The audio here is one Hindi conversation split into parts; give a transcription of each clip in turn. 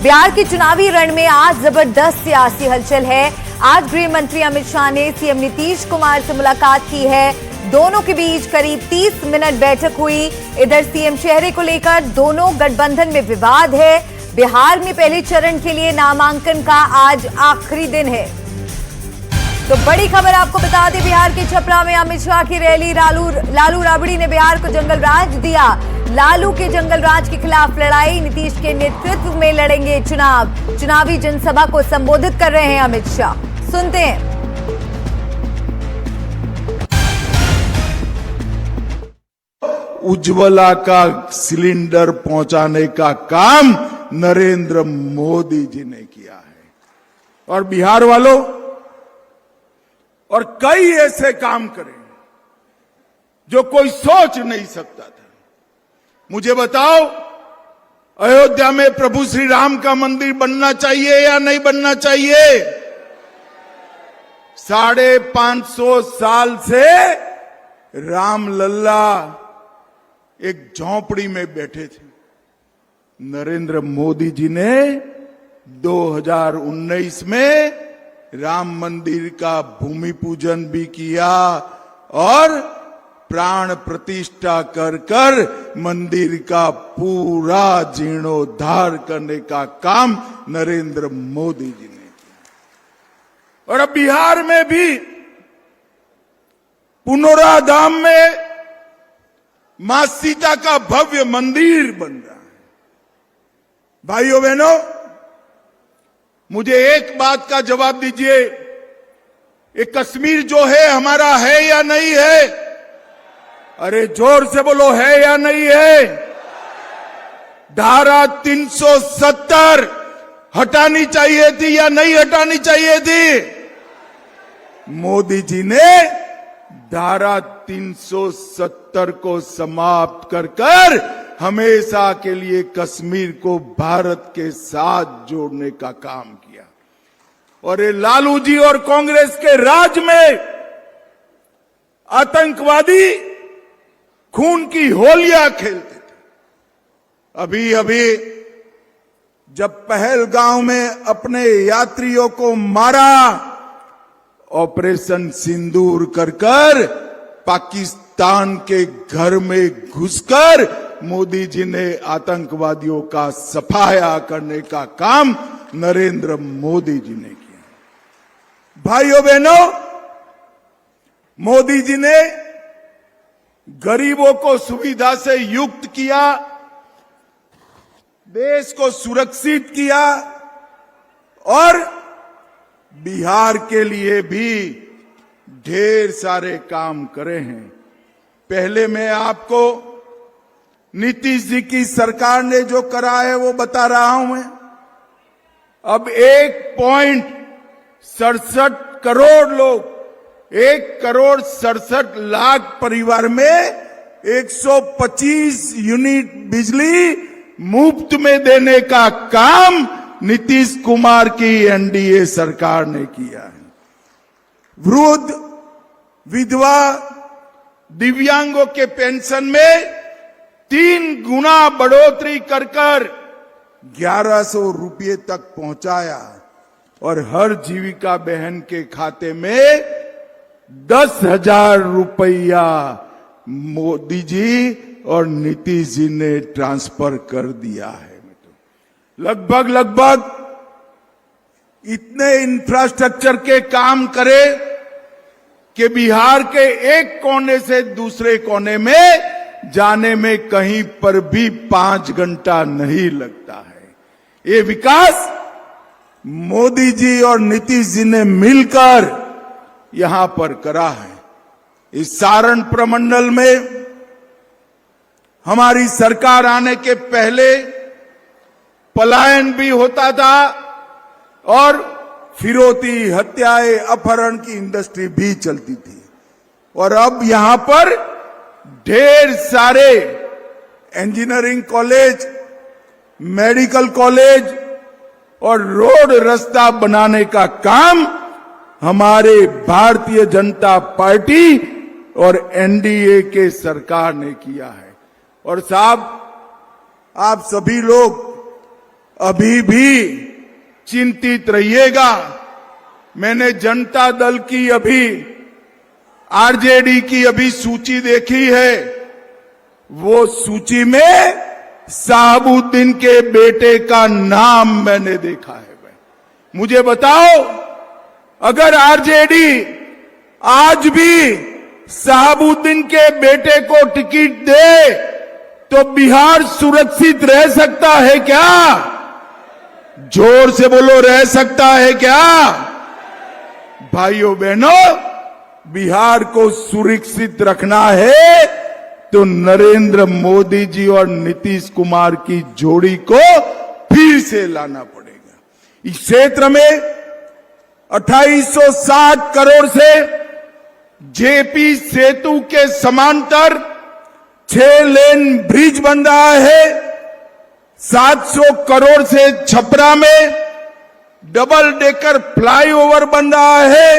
बिहार के चुनावी रण में आज जबरदस्त सियासी हलचल है। आज गृह मंत्री अमित शाह ने सीएम नीतीश कुमार से मुलाकात की है। दोनों के बीच करीब 30 मिनट बैठक हुई। इधर सीएम चेहरे को लेकर दोनों गठबंधन में विवाद है। बिहार में पहले चरण के लिए नामांकन का आज आखिरी दिन है। तो बड़ी खबर आपको बता दें, बिहार के छपरा में अमित शाह की रैली। लालू राबड़ी ने बिहार को जंगल राज दिया। लालू के जंगल राज के खिलाफ लड़ाई, नीतीश के नेतृत्व में लड़ेंगे चुनाव। चुनावी जनसभा को संबोधित कर रहे हैं अमित शाह। सुनते हैं। उज्ज्वला का सिलेंडर पहुंचाने का काम नरेंद्र मोदी जी ने किया है और बिहार वालों और कई ऐसे काम करें जो कोई सोच नहीं सकता था। मुझे बताओ, अयोध्या में प्रभु श्री राम का मंदिर बनना चाहिए या नहीं बनना चाहिए? 550 साल से राम लल्ला एक झोंपड़ी में बैठे थे। नरेंद्र मोदी जी ने 2019 में राम मंदिर का भूमि पूजन भी किया और प्राण प्रतिष्ठा कर मंदिर का पूरा जीर्णोद्धार करने का काम नरेंद्र मोदी जी ने किया। और अब बिहार में भी पुनौरा धाम में मां सीता का भव्य मंदिर बन रहा है। भाइयों बहनों, मुझे एक बात का जवाब दीजिए, ये कश्मीर जो है हमारा है या नहीं है? अरे जोर से बोलो, है या नहीं है? धारा 370 हटानी चाहिए थी या नहीं हटानी चाहिए थी? मोदी जी ने धारा 370 को समाप्त कर हमेशा के लिए कश्मीर को भारत के साथ जोड़ने का काम किया। और ये लालू जी और कांग्रेस के राज में आतंकवादी खून की होलियां खेलते थे। अभी जब पहलगांव में अपने यात्रियों को मारा, ऑपरेशन सिंदूर कर पाकिस्तान के घर में घुसकर मोदी जी ने आतंकवादियों का सफाया करने का काम नरेंद्र मोदी जी ने किया। भाइयों बहनों, मोदी जी ने गरीबों को सुविधा से युक्त किया, देश को सुरक्षित किया और बिहार के लिए भी ढेर सारे काम करे हैं। पहले मैं आपको नीतीश जी की सरकार ने जो करा है वो बता रहा हूं मैं। अब 1.67 करोड़ लोग, 1,67,00,000 परिवार में 125 यूनिट बिजली मुफ्त में देने का काम नीतीश कुमार की एनडीए सरकार ने किया है। वृद्ध, विधवा, दिव्यांगों के पेंशन में 3 गुना बढ़ोतरी कर 1100 रुपये तक पहुंचाया और हर जीविका बहन के खाते में 10,000 रुपया मोदी जी और नीतीश जी ने ट्रांसफर कर दिया है। लगभग इतने इंफ्रास्ट्रक्चर के काम करे कि बिहार के एक कोने से दूसरे कोने में जाने में कहीं पर भी 5 घंटा नहीं लगता है। ये विकास मोदी जी और नीतीश जी ने मिलकर यहां पर करा है। इस सारण प्रमंडल में हमारी सरकार आने के पहले पलायन भी होता था और फिरौती, हत्याएं, अपहरण की इंडस्ट्री भी चलती थी। और अब यहां पर ढेर सारे इंजीनियरिंग कॉलेज, मेडिकल कॉलेज और रोड रास्ता बनाने का काम हमारे भारतीय जनता पार्टी और एनडीए के सरकार ने किया है। और साहब, आप सभी लोग अभी भी चिंतित रहिएगा। मैंने जनता दल की अभी आरजेडी की अभी सूची देखी है। वो सूची में शहाबुद्दीन के बेटे का नाम मैंने देखा है। मुझे बताओ, अगर आरजेडी आज भी शहाबुद्दीन के बेटे को टिकट दे तो बिहार सुरक्षित रह सकता है क्या? जोर से बोलो, रह सकता है क्या? भाइयों बहनों, बिहार को सुरक्षित रखना है तो नरेंद्र मोदी जी और नीतीश कुमार की जोड़ी को फिर से लाना पड़ेगा। इस क्षेत्र में 2860 करोड़ से जेपी सेतु के समांतर 6 लेन ब्रिज बन रहा है। 700 करोड़ से छपरा में डबल डेकर फ्लाईओवर बन रहा है।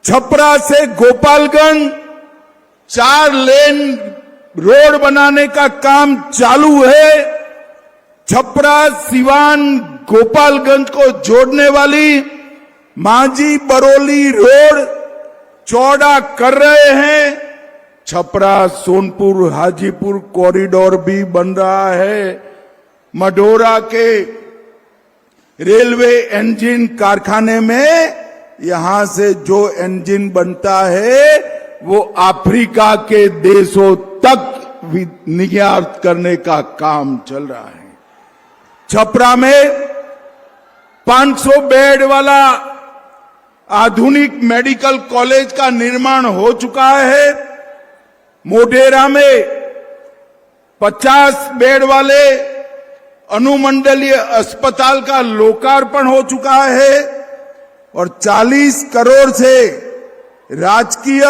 छपरा से गोपालगंज 4 लेन रोड बनाने का काम चालू है। छपरा सिवान गोपालगंज को जोड़ने वाली मांझी बरौली रोड चौड़ा कर रहे हैं। छपरा सोनपुर हाजीपुर कॉरिडोर भी बन रहा है। मडोरा के रेलवे इंजन कारखाने में यहां से जो इंजन बनता है वो अफ्रीका के देशों तक निर्यात करने का काम चल रहा है। छपरा में 500 बेड वाला आधुनिक मेडिकल कॉलेज का निर्माण हो चुका है। मोढेरा में 50 बेड वाले अनुमंडलीय अस्पताल का लोकार्पण हो चुका है और 40 करोड़ से राजकीय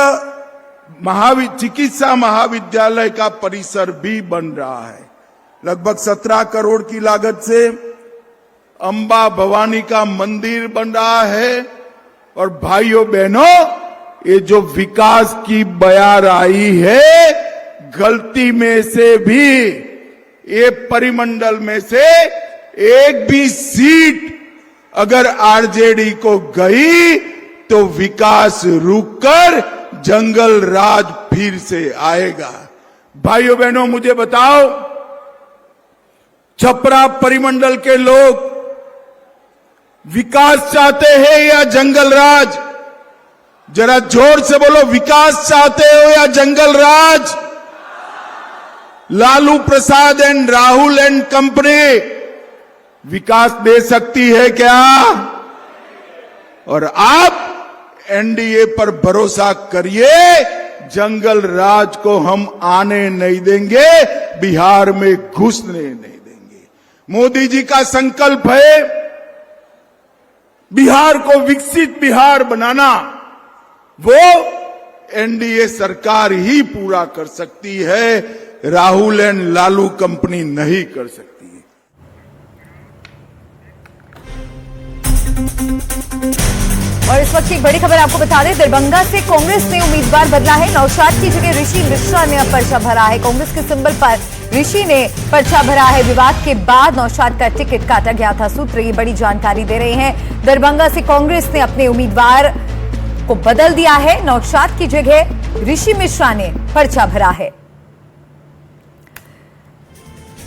चिकित्सा महाविद्यालय का परिसर भी बन रहा है। लगभग 17 करोड़ की लागत से अंबा भवानी का मंदिर बन रहा है। और भाइयों बहनों, ये जो विकास की बयार आई है, गलती में से भी ये परिमंडल में से एक भी सीट अगर आरजेडी को गई तो विकास रुककर जंगल राज फिर से आएगा। भाइयों बहनों, मुझे बताओ, छपरा परिमंडल के लोग विकास चाहते हैं या जंगल राज? जरा जोर से बोलो, विकास चाहते हो या जंगल राज? Lalu Prasad and Rahul and company विकास दे सकती है क्या? और आप एनडीए पर भरोसा करिए, जंगल राज को हम आने नहीं देंगे, बिहार में घुसने नहीं देंगे। मोदी जी का संकल्प है बिहार को विकसित बिहार बनाना, वो एनडीए सरकार ही पूरा कर सकती है, राहुल एंड लालू कंपनी नहीं कर सकती है। और इस वक्त की एक बड़ी खबर आपको बता दें, दरभंगा से कांग्रेस ने उम्मीदवार बदला है। नौशाद की जगह ऋषि मिश्रा ने अब पर्चा भरा है। कांग्रेस के सिंबल पर ऋषि ने पर्चा भरा है। विवाद के बाद नौशाद का टिकट काटा गया था। सूत्र ये बड़ी जानकारी दे रहे हैं। दरभंगा से कांग्रेस ने अपने उम्मीदवार को बदल दिया है। नौशाद की जगह ऋषि मिश्रा ने पर्चा भरा है।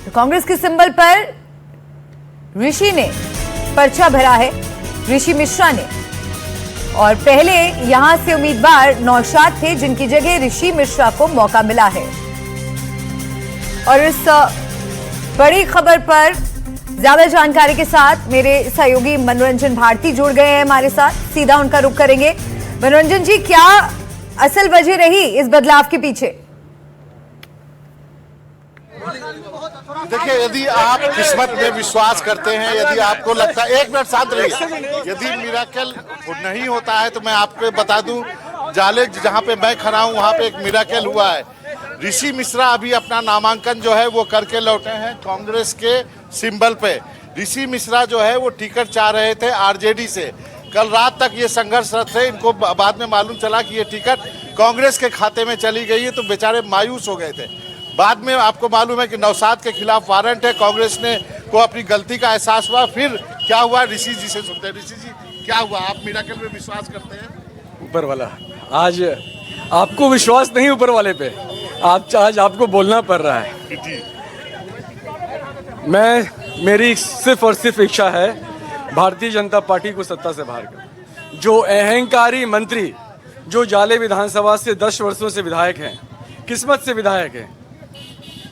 तो कांग्रेस के सिंबल पर ऋषि ने पर्चा भरा है, ऋषि मिश्रा ने। और पहले यहां से उम्मीदवार नौशाद थे, जिनकी जगह ऋषि मिश्रा को मौका मिला है। और इस बड़ी खबर पर ज्यादा जानकारी के साथ मेरे सहयोगी मनोरंजन भारती जुड़ गए हैं हमारे साथ। सीधा उनका रुख करेंगे। मनोरंजन जी, क्या असल वजह रही इस बदलाव के पीछे? देखिए, यदि आप किस्मत में विश्वास करते हैं, यदि आपको लगता है, 1 मिनट शांत रहिए, यदि मिराकल नहीं होता है तो मैं आपको बता दूं, जाले जहां पे मैं खड़ा हूं वहां पे एक मिराकल हुआ है। ऋषि मिश्रा अभी अपना नामांकन जो है वो करके लौटे हैं कांग्रेस के सिंबल पे। ऋषि मिश्रा जो है वो टिकट चाह रहे थे आरजेडी से। कल रात तक ये संघर्षरत थे। इनको बाद में मालूम चला कि ये टिकट कांग्रेस के खाते में चली गई है, तो बेचारे मायूस हो गए थे। बाद में आपको मालूम है कि नौशाद के खिलाफ वारंट है, कांग्रेस ने को अपनी गलती का एहसास हुआ। फिर क्या हुआ, ऋषि जी से सुनते हैं। ऋषि जी, क्या हुआ? आप मिराकल में विश्वास करते हैं? ऊपर वाला, आज आपको विश्वास नहीं ऊपर वाले पे, आज आपको बोलना पड़ रहा है। मेरी सिर्फ और सिर्फ इच्छा है भारतीय जनता पार्टी को सत्ता से बाहर करना। जो अहंकारी मंत्री जो जाले विधानसभा से 10 वर्षों से विधायक हैं, किस्मत से विधायक हैं,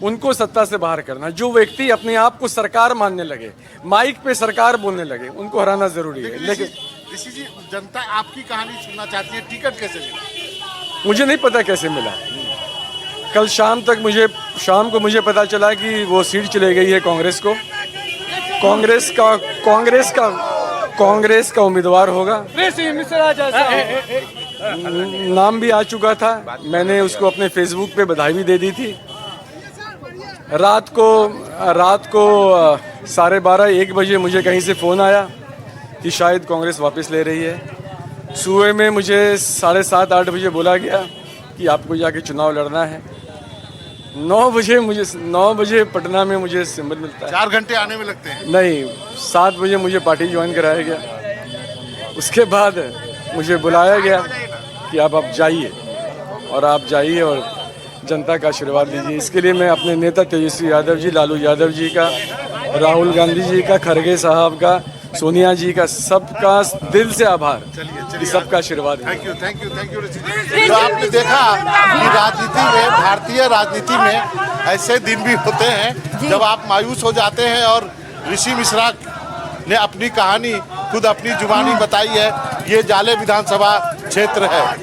उनको सत्ता से बाहर करना। जो व्यक्ति अपने आप को सरकार मानने लगे, माइक पे सरकार बोलने लगे, उनको हराना जरूरी है। लेकिन ऋषि जी, जनता आपकी कहानी सुनना चाहती है। टिकट कैसे मिला? मुझे नहीं पता कैसे मिला। कल शाम को मुझे पता चला कि वो सीट चले गई है कांग्रेस को। कांग्रेस का उम्मीदवार होगा। नाम भी आ चुका था, मैंने उसको अपने फेसबुक पे बधाई भी दे दी थी। रात को 12:30-1 बजे मुझे कहीं से फ़ोन आया कि शायद कांग्रेस वापस ले रही है। सुबह में मुझे 7:30-8 बजे बोला गया कि आपको जाके चुनाव लड़ना है। 9 बजे पटना में मुझे सिंबल मिलता है। 4 घंटे आने में लगते हैं? नहीं, 7 बजे मुझे पार्टी ज्वाइन कराया गया। उसके बाद मुझे बुलाया गया कि आप जाइए, और आप जाइए और जनता का आशीर्वाद लीजिए। इसके लिए मैं अपने नेता तेजस्वी यादव जी, लालू यादव जी का, राहुल गांधी जी का, खड़गे साहब का, सोनिया जी का, सबका दिल से आभार। चलिए, सबका आशीर्वाद। थैंक यू ऋषि जी। तो आपने देखा कि राजनीति में, भारतीय राजनीति में ऐसे दिन भी होते हैं जब आप मायूस हो जाते हैं, और ऋषि मिश्रा ने अपनी कहानी खुद अपनी जुबानी बताई है। ये जाले विधानसभा क्षेत्र है।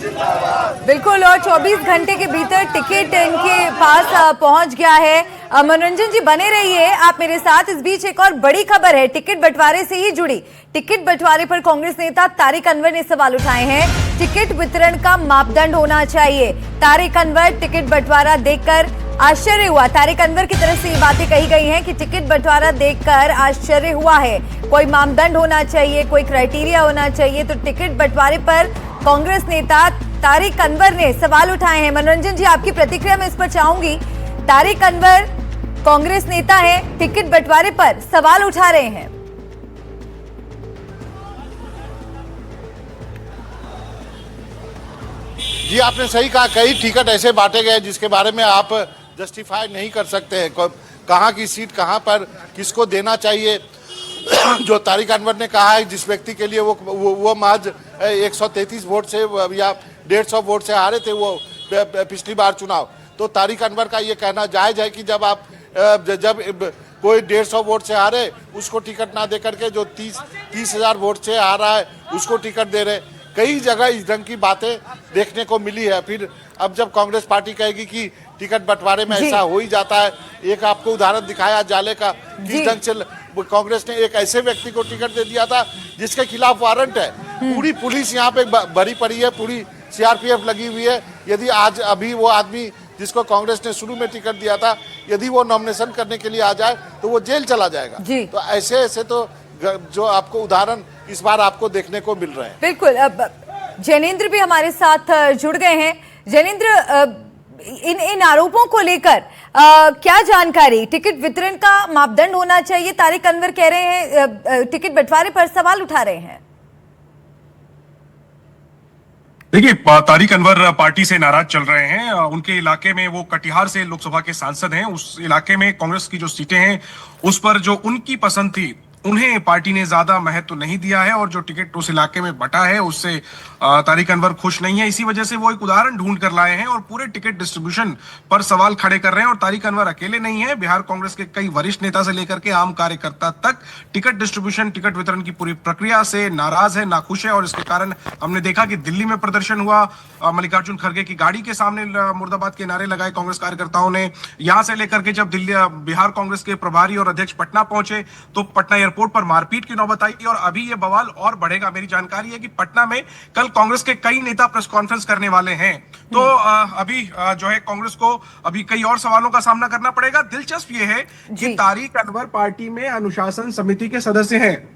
बिल्कुल, और 24 घंटे के भीतर टिकट इनके पास पहुंच गया है। मनोरंजन जी बने रहिए आप मेरे साथ। इस बीच एक और बड़ी खबर है टिकट बंटवारे से ही जुड़ी। टिकट बंटवारे पर कांग्रेस नेता तारिक अनवर ने सवाल उठाए हैं। टिकट वितरण का मापदंड होना चाहिए। तारिक अनवर, टिकट बंटवारा देखकर आश्चर्य हुआ। तारिक अनवर की तरफ से ये बातें कही गई हैं कि टिकट बंटवारा देखकर आश्चर्य हुआ है। कोई मापदंड होना चाहिए, कोई क्राइटेरिया होना चाहिए। तो टिकट बंटवारे पर कांग्रेस नेता तारिक अनवर ने सवाल उठाए हैं। मनोरंजन जी, आपकी प्रतिक्रिया मैं इस पर चाहूंगी। तारिक अनवर कांग्रेस नेता है, टिकट बंटवारे पर सवाल उठा रहे हैं। जी, आपने सही कहा। कई टिकट ऐसे बांटे गए जिसके बारे में आप जस्टिफाई नहीं कर सकते हैं। कहाँ की सीट कहाँ पर किसको देना चाहिए। जो तारिक अनवर ने कहा है, जिस व्यक्ति के लिए वो महज 133 वोट से या 150 वोट से हारे थे वो पिछली बार चुनाव, तो तारिक अनवर का ये कहना जायज है कि जब कोई 150 वोट से हारे उसको टिकट ना दे करके जो 30,000 वोट से हारा है उसको टिकट दे रहे। कई जगह इस ढंग की बातें देखने को मिली है। फिर अब जब कांग्रेस पार्टी कहेगी कि टिकट बंटवारे में ऐसा हो ही जाता है। एक आपको उदाहरण दिखाया जाले का, किस ढंग से कांग्रेस ने एक ऐसे व्यक्ति को टिकट दे दिया था जिसके खिलाफ वारंट है। पूरी पुलिस यहाँ पे भरी पड़ी है, पूरी सीआरपीएफ लगी हुई है। यदि आज अभी वो आदमी जिसको कांग्रेस ने शुरू में टिकट दिया था, यदि वो नॉमिनेशन करने के लिए आ जाए तो वो जेल चला जाएगा। तो ऐसे तो जो आपको उदाहरण इस बार आपको देखने को मिल रहे हैं। बिल्कुल। अब जैनेंद्र भी हमारे साथ जुड़ गए हैं। जैनेंद्र, इन आरोपों को लेकर क्या जानकारी? टिकट वितरण का मापदंड होना चाहिए, तारिक अनवर कह रहे हैं, टिकट बंटवारे पर सवाल उठा रहे हैं। देखिए, तारिक अनवर पार्टी से नाराज चल रहे हैं। उनके इलाके में, वो कटिहार से लोकसभा के सांसद हैं, उस इलाके में कांग्रेस की जो सीटें हैं उस पर जो उनकी पसंद थी उन्हें पार्टी ने ज्यादा महत्व नहीं दिया है, और जो टिकट उस इलाके में बटा है उससे तारिक अनवर खुश नहीं है। इसी वजह से वो एक उदाहरण ढूंढ कर लाए हैं और पूरे टिकट डिस्ट्रीब्यूशन पर सवाल खड़े कर रहे हैं। और तारिक अनवर अकेले नहीं है, बिहार कांग्रेस के कई वरिष्ठ नेता से लेकर के आम कार्यकर्ता तक टिकट डिस्ट्रीब्यूशन, टिकट वितरण की पूरी प्रक्रिया से नाराज है, नाखुश है। और इसके कारण हमने देखा कि दिल्ली में प्रदर्शन हुआ, मल्लिकार्जुन खड़गे की गाड़ी के सामने मुर्दाबाद के नारे लगाए कांग्रेस कार्यकर्ताओं ने। यहां से लेकर के जब बिहार कांग्रेस के प्रभारी और अध्यक्ष पटना पहुंचे तो पटना एयरपोर्ट पर मारपीट की नौबत आई, और अभी ये बवाल और बढ़ेगा। मेरी जानकारी है कि पटना में कल कांग्रेस के कई नेता प्रेस कॉन्फ्रेंस करने वाले हैं। तो अभी जो है कांग्रेस को अभी कई और सवालों का सामना करना पड़ेगा। दिलचस्प ये है कि तारिक अनवर पार्टी में अनुशासन समिति के सदस्य हैं।